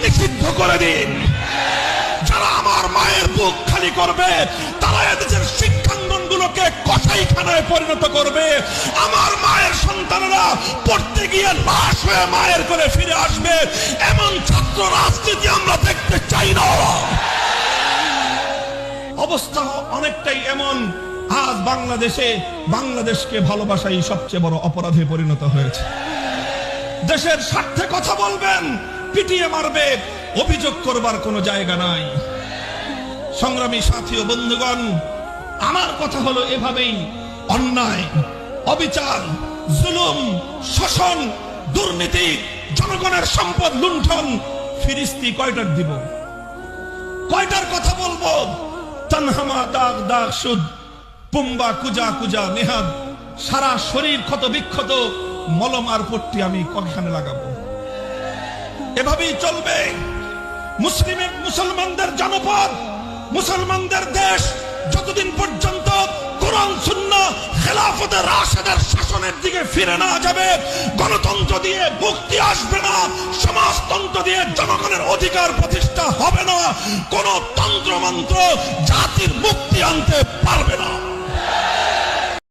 নিষিদ্ধ করে দিন। যারা আমার মায়ের বুক খালি করবে তারা এদেশের শিক্ষাঙ্গনগুলোকে কসাইখানায় পরিণত করবে। আমার মায়ের সন্তানেরা পড়তে গিয়ে লাশ হয়ে মায়ের করে ফিরে আসবে। এমন ছাত্র রাজনীতি আমরা দেখতে চাই না। অবস্থা অনেকটাই এমন, আজ বাংলাদেশকে ভালোবাসাই সবচেয়ে বড় অপরাধে পরিণত হয়েছে। দেশের স্বার্থে কথা বলবেন, পিটিয়ে মারবে, অভিযোগ করবার কোনো জায়গা নাই। সংগ্রামী সাথী ও বন্ধুগণ, আমার কথা হলো এভাবেই অন্যায়, অবিচার, জুলুম, শোষণ, দুর্নীতি, জনগণের সম্পদ লুণ্ঠন ফিরিস্তি কয়টার দিব, কয়টার কথা বলবো? তানহামা দাগ দাগ সুদ, পুম্বা কুজা কুজা নেহাদ, সারা শরীর ক্ষত বিক্ষত, মলম আর পট্টি আমি কয়খানে লাগাবো? এভাবেই চলবে। মুসলমানদের জনপদ, মুসলমানদের দেশ যতদিন পর্যন্ত কোরআন সুন্নাহ খেলাফতে রাশেদের শাসনের দিকে ফিরে না যাবে, গণতন্ত্র দিয়ে মুক্তি আসবে না, সমাজতন্ত্র দিয়ে জনগণের অধিকার প্রতিষ্ঠা হবে না, কোন তন্ত্র মন্ত্র জাতির মুক্তি আনতে পারবে না।